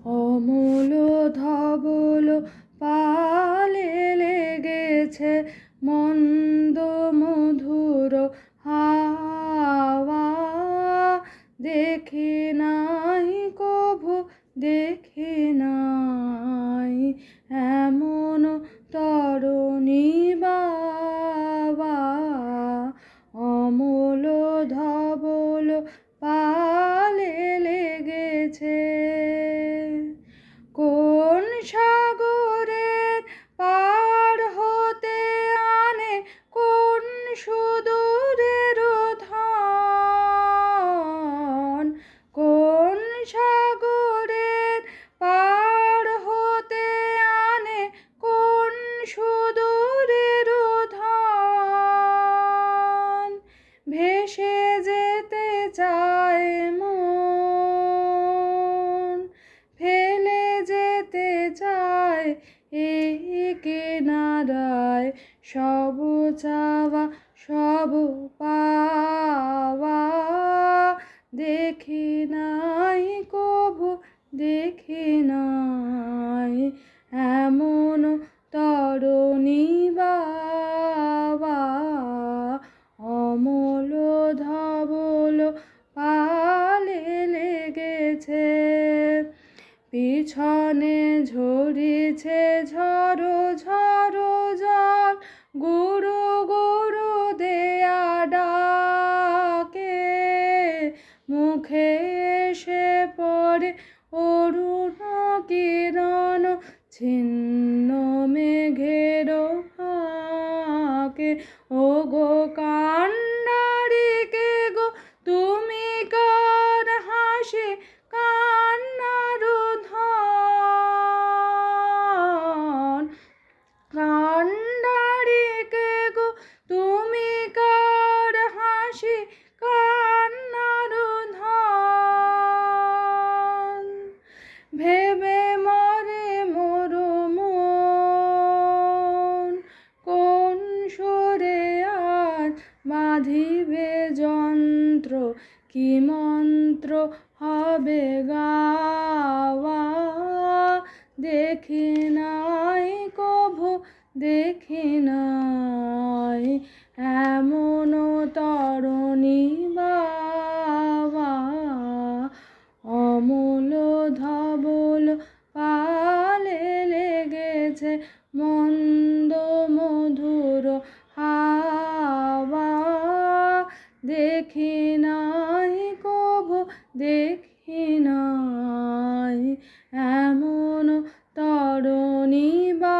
অমূল ধবল পালে লেগেছে মন্দ মধুর হাওয়া। দেখি নাই কভু দেখি নাই এমন তরুণী বাবা। অমূল ধবল পালে লেগেছে। কোন সাগরের পার হতে আনে কোন সুদূরের ধন। কোন সাগরের পার হতে আনে কোন সুদূরের ধন। ভেসে যেতে চায় মন, ফেলে যেতে চায় এই কিনারায় সব চাওয়া সব পাওয়া। দেখি নাই কভু দেখি নাই এমন তরুণী বাবা। অমূল ধবল পালে লেগেছে। পিছনে ঝরিছে ঝড়ো ঝড়ো জল, গুরু গুরু দেয়া ডাকে। মুখে এসে পড়ে অরুণ কিরণ ছিন্ন মেঘের ফাঁকে। ওগো কান্নারি কে গো তুমি কার হাসি কান্নার ধন। কান্নারি কে গো তুমি কার হাসি কান্নার ধন। ভেবে মরে মোর মন কোন সুরে আজ বাঁধিবে যন্ত্র, কি মন্ত্র হবে গাওয়া। দেখি নাই কভু দেখি নাই এমন তরুণী বাবা। অমূল ধবল পালে লেগেছে মন্দ মধুর হাওয়া। দেখি নাই কভু দেখি নাই এমন তরুণী বাবা।